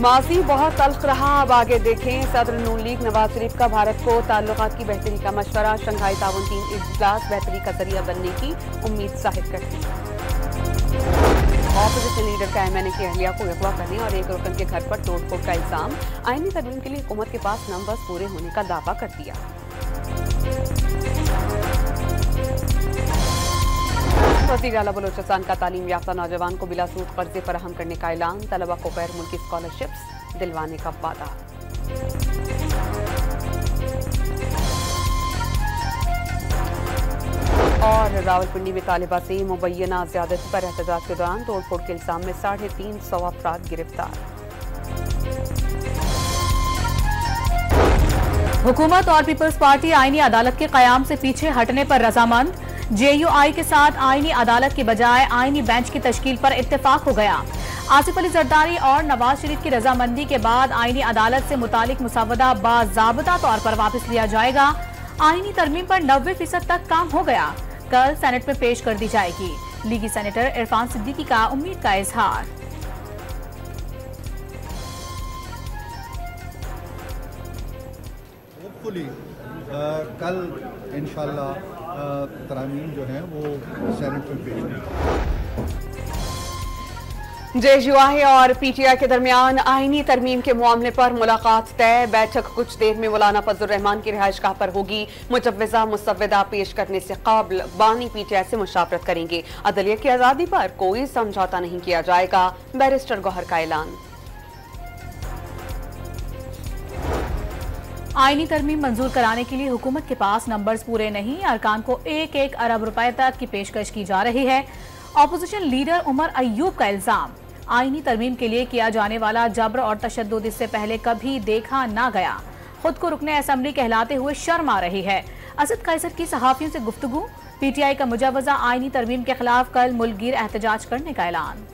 माजी बहुत तल्ख रहा, अब आगे देखें। सदर नून लीग नवाज शरीफ का भारत को ताल्लुकात की बेहतरी का मशवरा, शंघाई ताउन टीम इजलास बेहतरी का जरिया बनने की उम्मीद जाहिर करती। ऑपोजिशन लीडर का एमएनए की अहलिया को अगवा करने और एक रुकन के घर पर तोड़फोड़ का इल्जाम, आईनी तरमीम के लिए हुकूमत के पास नंबर्स पूरे होने का दावा कर दिया। वज़ीर आला बलोचिस्तान का तालीम याफ्ता नौजवान को बिलासूद कर्जे फराहम करने का ऐलान, तलबा को गैर मुल्की स्कॉलरशिप्स दिलवाने का वादा। और रावलपिंडी में तालिबा से मुबैना ज़्यादती पर एहतजाज के दौरान तोड़फोड़ के इल्जाम में 350 अफराद गिरफ्तार। हुकूमत और पीपल्स पार्टी आईनी अदालत के कयाम से पीछे हटने पर रजामंद, जेयूआई के साथ आईनी अदालत की बजाय आईनी बेंच की तश्कील पर इत्तेफाक हो गया। आसिफ अली जरदारी और नवाज शरीफ की रजामंदी के बाद आईनी अदालत से मुतालिक मुसवदा बाज़ाब्ता तौर पर वापस लिया जाएगा। आईनी तरमीम पर 90% तक काम हो गया, कल सेनेट में पेश कर दी जाएगी। लीगी सेनेटर इरफान सिद्दीकी का उम्मीद का इजहार। कल इंशाल्लाह तरामीम जो है वो सेनेट में पेश होगी। जेयूआई और पीटीआई के दरमियान आईनी तरमीम के मामले पर मुलाकात तय, बैठक कुछ देर में मौलाना फजल रहमान की रिहाइशगाह पर होगी। मुजव्वजा मुसव्वदा पेश करने से कबल बानी पीटीआई से मुशावरत करेंगे। अदलिया की आजादी पर कोई समझौता नहीं किया जाएगा, बैरिस्टर गौहर का ऐलान। आईनी तरमीम मंजूर कराने के लिए हुकूमत के पास नंबर्स पूरे नहीं, अरकान को 1-1 अरब रुपए तक की पेशकश की जा रही है। ऑपोजिशन लीडर उमर अय्यूब का इल्जाम, आईनी तरमीम के लिए किया जाने वाला जबर और तशद्दुद इससे पहले कभी देखा ना गया। खुद को रुकने असेंबली कहलाते हुए शर्म आ रही है। असद कैसर की सहाफियों से गुफ्तगू, पीटीआई का मुजव्वजा आईनी तरमीम के खिलाफ कल मुल्कगीर एहतजाज करने का ऐलान।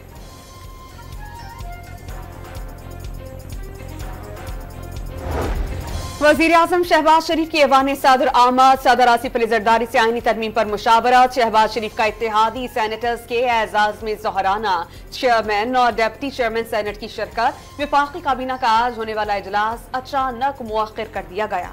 वज़ीर आज़म शहबाज शरीफ की ऐवान सदर आमद, सदर आसिफ अली जरदारी से आईनी तरमीम पर मुशावरत। शहबाज शरीफ का इत्तेहादी सेनेटर्स के एजाज में ज़ोहराना चेयरमैन और डिप्टी चेयरमैन सेनेट की शिरकत। विफाकी काबीना का आज होने वाला इजलास अचानक मुअख्खर कर दिया गया।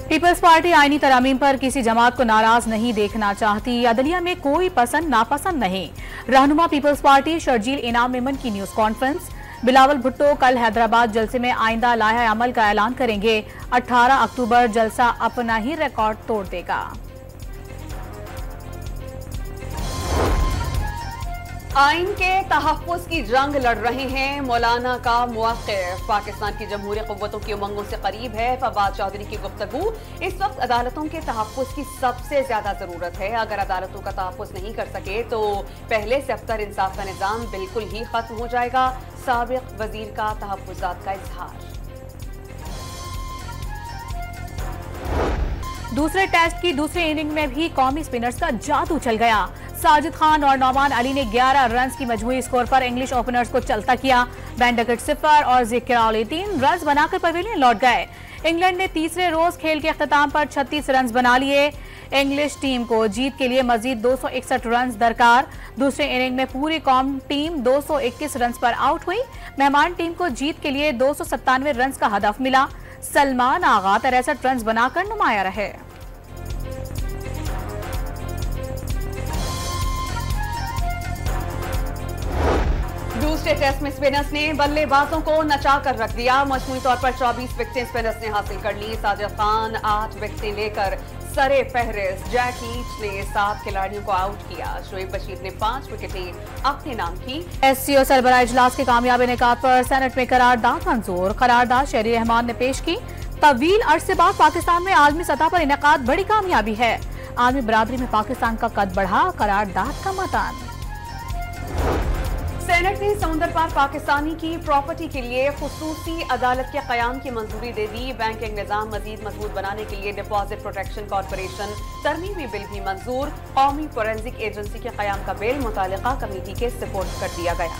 पीपल्स पार्टी आईनी तरामीम पर किसी जमात को नाराज नहीं देखना चाहती, अदलिया में कोई पसंद नापसंद नहीं। रहनुमा पीपल्स पार्टी शर्जील इनाम मेमन की न्यूज कॉन्फ्रेंस। बिलावल भुट्टो कल हैदराबाद जलसे में आइंदा लाहे अमल का ऐलान करेंगे। 18 अक्टूबर जलसा अपना ही रिकॉर्ड तोड़ देगा। आइन के तहफ़्फ़ुज़ की जंग लड़ रहे हैं, मौलाना का मौक़िफ़ पाकिस्तान की जमहूरी क़ुव्वतों की उमंगों से करीब है। फवाद चौधरी की गुफ्तगू, इस वक्त अदालतों के तहफ़्फ़ुज़ की सबसे ज्यादा जरूरत है। अगर अदालतों का तहफ़्फ़ुज़ नहीं कर सके तो पहले से अबतर इंसाफ का निज़ाम बिल्कुल ही खत्म हो जाएगा। साबिक़ वज़ीर का तहफ़्फ़ुज़ात का इजहार। दूसरे टेस्ट की दूसरी इनिंग में भी कौमी स्पिनर्स का जादू चल गया। साजिद खान और नौमान अली ने 11 रन की मजमूई स्कोर पर इंग्लिश ओपनर्स को चलता किया। बेन डकट 0 और ज़िक्र अली 3 रन बनाकर पवेलियन लौट गए। इंग्लैंड ने तीसरे रोज खेल के अख्ताम पर 36 रन बना लिए। इंग्लिश टीम को जीत के लिए मजीद 261 रन दरकार। दूसरे इनिंग में पूरी कौम टीम 221 रन पर आउट हुई। मेहमान टीम को जीत के लिए 297 रन का हदफ मिला। सलमान आगा 63 रन बनाकर नुमाया रहे। दूसरे टेस्ट में स्पिनर्स ने बल्लेबाजों को नचा कर रख दिया। मजमूई तौर पर 24 विकेटें स्पिनर्स ने हासिल कर ली। साजिद खान 8 विकेटें लेकर सरे फहरिस्त। जैक लीच ने 7 खिलाड़ियों को आउट किया। शोएब बशीर ने 5 विकेटें अपने नाम की। एससीओ सरबराह इजलास के कामयाब इनेकाद पर सेनेट में करारदाद मंजूर। करारदाद शहरी रहमान ने पेश की। तवील अरसे बाद पाकिस्तान में आलमी सतह पर इनेकाद बड़ी कामयाबी है। आलमी बरादरी में पाकिस्तान का कद बढ़ा, करारदाद का मतन। सेनेट ने समुंदर पार पाकिस्तानी की प्रॉपर्टी के लिए खुसूसी अदालत के कयाम की मंजूरी दे दी। बैंकिंग निजाम मजीद मजबूत बनाने के लिए डिपॉजिट प्रोटेक्शन कॉर्पोरेशन तरमीमी बिल भी मंजूर। कौमी फोरेंसिक एजेंसी के कयाम का बिल मुतालिका कमेटी के सुपुर्द कर दिया गया।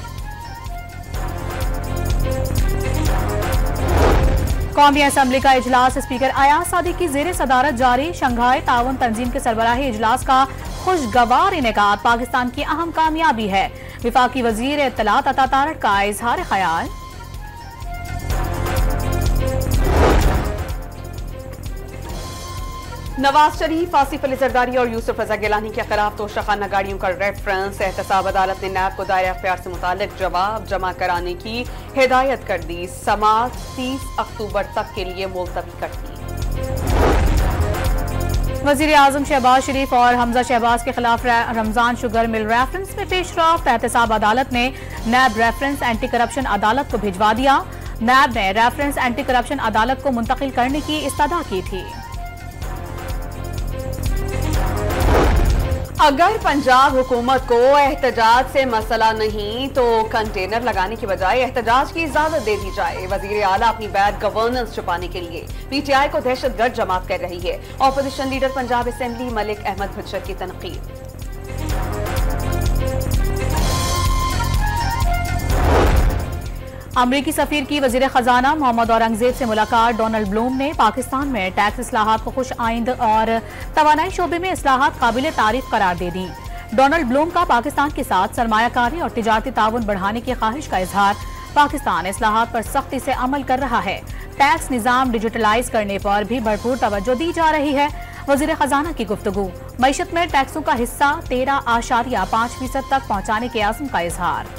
कौमी असम्बली का इजलास स्पीकर अयाज सादिक की जेर सदारत जारी। शंघाई ताउन तंजीम के सरबराही इजलास का खुशगवार इनेकाद पाकिस्तान की अहम कामयाबी है। विफाकी वजीर इत्तलात अता तारड़ का इजहार ख्याल। नवाज शरीफ, आसिफ अली जरदारी और यूसुफ रजा गिलानी के खिलाफ तोशाखाना गाड़ियों का रेफरेंस। एहतसाब अदालत ने नैब को दायरे अख्तियार से मुतालिक जवाब जमा कराने की हिदायत कर दी। समाअत 30 अक्टूबर तक के लिए मुलतवी कर दी। वजीर आजम शहबाज शरीफ और हमजा शहबाज के खिलाफ रमजान शुगर मिल रेफरेंस में पेशरफ्त। एहतसाब अदालत ने नैब रेफरेंस एंटी करप्शन अदालत को भिजवा दिया। नैब ने रेफरेंस एंटी करप्शन अदालत को मुंतकिल करने की इस्तदा की थी। अगर पंजाब हुकूमत को एहतजाज से मसला नहीं तो कंटेनर लगाने की बजाय एहतजाज की इजाजत दे दी जाए। वजीर आला अपनी बैड गवर्नेंस छुपाने के लिए पीटीआई को दहशतगर्द जमात कर रही है। Opposition leader Punjab assembly Malik Ahmad Bhucchar की तनकीद। अमरीकी सफीर की वजीर खजाना मोहम्मद औरंगजेब से मुलाकात। डोनाल्ड ब्लूम ने पाकिस्तान में टैक्स इस्लाहात को खुश आइंद और तवानाई शोबे में इस्लाहात काबिल तारीफ करार दे दी। डोनाल्ड ब्लूम का पाकिस्तान के साथ सरमायाकारी और तिजारती ताउन बढ़ाने की ख्वाहिश का इजहार। पाकिस्तान इस्लाहात पर सख्ती से अमल कर रहा है। टैक्स निजाम डिजिटलाइज करने पर भी भरपूर तवज्जो दी जा रही है। वजीर खजाना की गुफ्तगू। मईशत में टैक्सों का हिस्सा 13.5% तक पहुंचाने के आज़म का इजहार।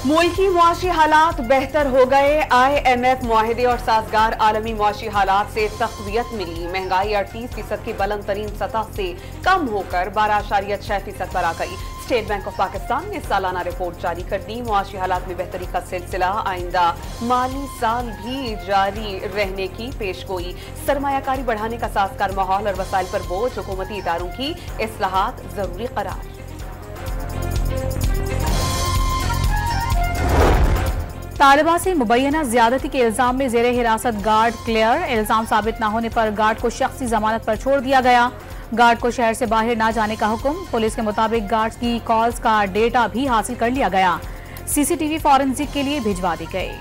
मुल्की मुआशी हालात बेहतर हो गए। IMF मुआहिदे और साजगार आलमी मुआशी हालात से तक़वियत मिली। महंगाई 38% की बुलंद तरीन सतह से कम होकर 12.6% पर आ गई। स्टेट बैंक ऑफ पाकिस्तान ने सालाना रिपोर्ट जारी कर दी। मुआशी हालात में बेहतरी का सिलसिला आइंदा माली साल भी जारी रहने की पेशगोई। सरमायाकारी बढ़ाने का साजगार माहौल और वसाइल पर बोझ। हुकूमती इदारों की इस्लाहात जरूरी करार। तालिबा से मुबैना ज्यादती के इल्जाम में जेर हिरासत गार्ड क्लियर। इल्जाम साबित न होने पर गार्ड को शख्सी जमानत पर छोड़ दिया गया। गार्ड को शहर से बाहर न जाने का हुक्म। पुलिस के मुताबिक गार्ड्स की कॉल्स का डेटा भी हासिल कर लिया गया। CCTV फॉरेंसिक के लिए भिजवा दी गई।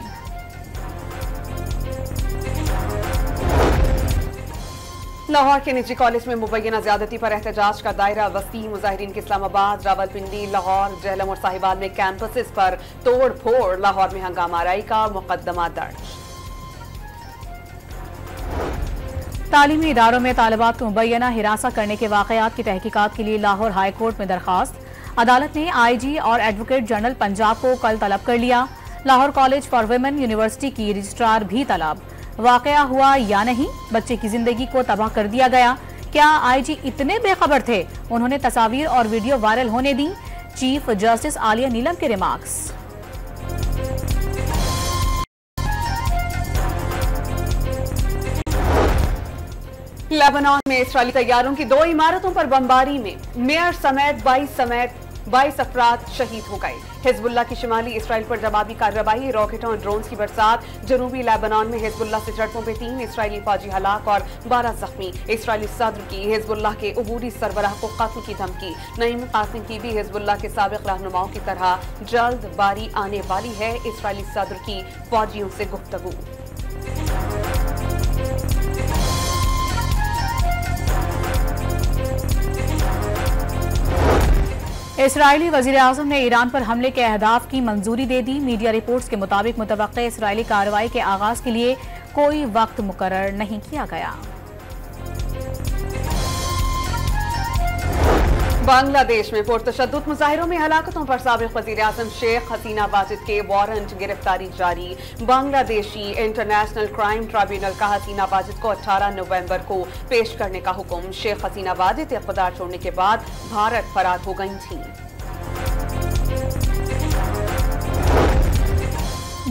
लाहौर के निजी कॉलेज में मुबैना ज्यादती पर एहतजाज का दायरा वसी। मुजाहिरीन के इस्लामाबाद, रावलपिंडी, लाहौर, जेहलम और साहिबाल में कैंपसेस पर तोड़ फोड़। लाहौर में हंगामा आराई का मुकदमा दर्ज। तालीमी इदारों में तालिबात को मुबैना हिरासा करने के वाकयात की तहकीकात के लिए लाहौर हाई कोर्ट में दरखास्त। अदालत ने IG और एडवोकेट जनरल पंजाब को कल तलब कर लिया। Lahore college for women university की रजिस्ट्रार भी तलब। वाकया हुआ या नहीं, बच्चे की जिंदगी को तबाह कर दिया गया। क्या IG इतने बेखबर थे? उन्होंने तस्वीर और वीडियो वायरल होने दी। चीफ जस्टिस आलिया नीलम के रिमार्क्स। लेबनान में इस्राएली तैयारों की 2 इमारतों पर बमबारी में मेयर समेत 22 अफराद शहीद हो गए। हिजबुल्लाह की शिमाली इसराइल पर जवाबी कार्रवाई। रॉकेटों और ड्रोन्स की बरसात। जनूबी लेबनान में हिजबुल्लाह से झड़पों में 3 इस्राइली फौजी हलाक और 12 जख्मी। इस्राइली सदर की हिजबुल्लाह के उबूरी सरबराह को कत्ल की धमकी। नईम कासिम की भी हिजबुल्लाह के साबिक रहनुमाओं की तरह जल्द बारी आने वाली है। इस्राइली सदर की फौजियों से गुफ्तगू। इसराइली वजीर आजम ने ईरान पर हमले के अहदाफ की मंजूरी दे दी। मीडिया रिपोर्ट्स के मुताबिक मुतवक्किल इसराइली कार्रवाई के आगाज के लिए कोई वक्त मुकर्रर नहीं किया गया। बांग्लादेश में पुरतशद्दुद मुजाहिरों में हलाकतों पर साबिक वज़ीर आज़म शेख हसीना वाजिद के वारंट गिरफ्तारी जारी। बांग्लादेशी इंटरनेशनल क्राइम ट्राइब्यूनल का हसीना वाजिद को 18 नवंबर को पेश करने का हुक्म। शेख हसीना वाजिद इक़्तिदार छोड़ने के बाद भारत फरार हो गई थीं।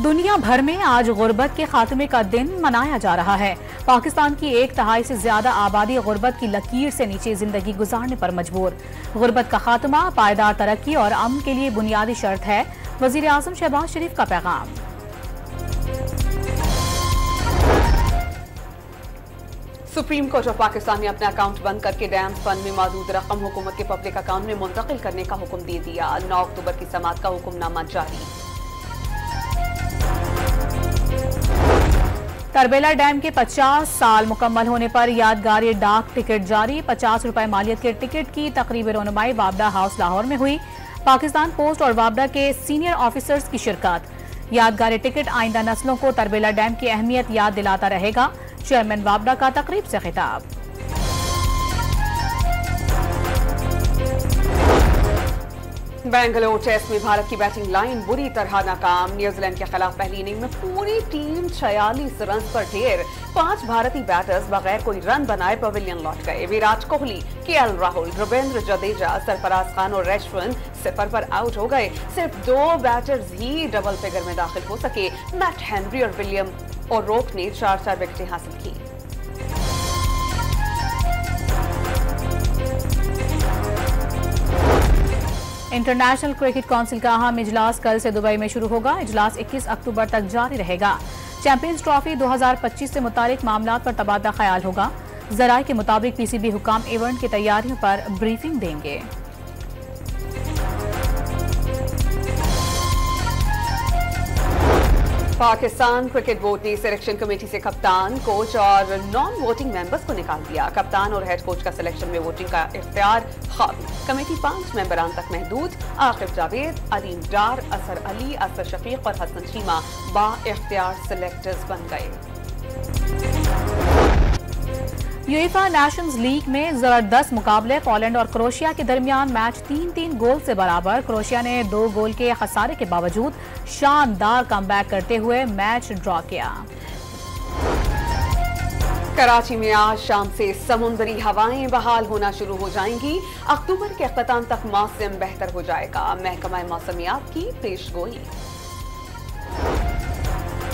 दुनिया भर में आज गुर्बत के खात्मे का दिन मनाया जा रहा है। पाकिस्तान की 1/3 से ज्यादा आबादी गुर्बत की लकीर से नीचे जिंदगी गुजारने पर मजबूर। गुर्बत का खात्मा पायदार तरक्की और अमन के लिए बुनियादी शर्त है। वजीर आजम शहबाज शरीफ का पैगाम। सुप्रीम कोर्ट ऑफ पाकिस्तान ने अपना अकाउंट बंद करके डैम्स फंड में मौजूद रकम हुकूमत के पब्लिक अकाउंट में मुंतकिल करने का हुक्म दे दिया। 9 अक्टूबर की समाअत का हुक्मनामा जारी। तरबेला डैम के 50 साल मुकम्मल होने पर यादगारी डाक टिकट जारी। 50 रुपए मालियत के टिकट की तकरीबी रौनुमाई वापडा हाउस लाहौर में हुई। पाकिस्तान पोस्ट और वापडा के सीनियर ऑफिसर्स की शिरकत। यादगारी टिकट आइंदा नस्लों को तरबेला डैम की अहमियत याद दिलाता रहेगा। चेयरमैन वापडा का तकरीब से खिताब। बेंगलुरु टेस्ट में भारत की बैटिंग लाइन बुरी तरह नाकाम। न्यूजीलैंड के खिलाफ पहली इनिंग में पूरी टीम 46 रन पर ढेर। 5 भारतीय बैटर्स बगैर कोई रन बनाए पवेलियन लौट गए। विराट कोहली, केएल राहुल, रविंद्र जडेजा, सरफराज खान और अश्विन 0 पर आउट हो गए। सिर्फ 2 बैटर्स ही डबल फिगर में दाखिल हो सके। मैट हेनरी और विलियम और रोक ने 4-4 विकेटें हासिल की। इंटरनेशनल क्रिकेट काउंसिल का अहम इजलास कल से दुबई में शुरू होगा। इजलास 21 अक्टूबर तक जारी रहेगा। चैंपियंस ट्रॉफी 2025 से मुतालिक मामलात पर तबादला ख्याल होगा। जराये के मुताबिक पीसीबी हुकाम इवेंट की तैयारियों पर ब्रीफिंग देंगे। पाकिस्तान क्रिकेट बोर्ड ने सिलेक्शन कमेटी से कप्तान, कोच और नॉन वोटिंग मेंबर्स को निकाल दिया। कप्तान और हेड कोच का सिलेक्शन में वोटिंग का इख्तियार खाली। कमेटी 5 मेंबरान तक महदूद। आकिब जावेद, अलीम डार, असर अली, असर शफीक और हसन शीमा बा इख्तियार सिलेक्टर्स बन गए। यूएफा नेशंस लीग में जबरदस्त मुकाबले। पोलैंड और क्रोएशिया के दरमियान मैच 3-3 गोल से बराबर। क्रोएशिया ने 2 गोल के खसारे के बावजूद शानदार कमबैक करते हुए मैच ड्रॉ किया। कराची में आज शाम से समुद्री हवाएं बहाल होना शुरू हो जाएंगी। अक्टूबर के अख्ताम तक मौसम बेहतर हो जाएगा। महकमा मौसमियात की पेशगोई।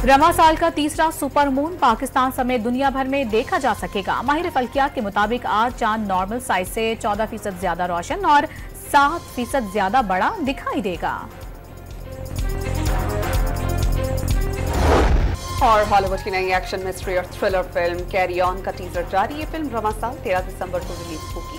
रमा साल का तीसरा सुपर मून पाकिस्तान समेत दुनिया भर में देखा जा सकेगा। माहिर फल्कियात के मुताबिक आज चांद नॉर्मल साइज से 14% ज्यादा रोशन और 7% ज्यादा बड़ा दिखाई देगा। और हॉलीवुड की नई एक्शन मिस्ट्री और थ्रिलर फिल्म कैरी ऑन का टीजर जारी। ये फिल्म रमा साल 13 दिसंबर को रिलीज होगी।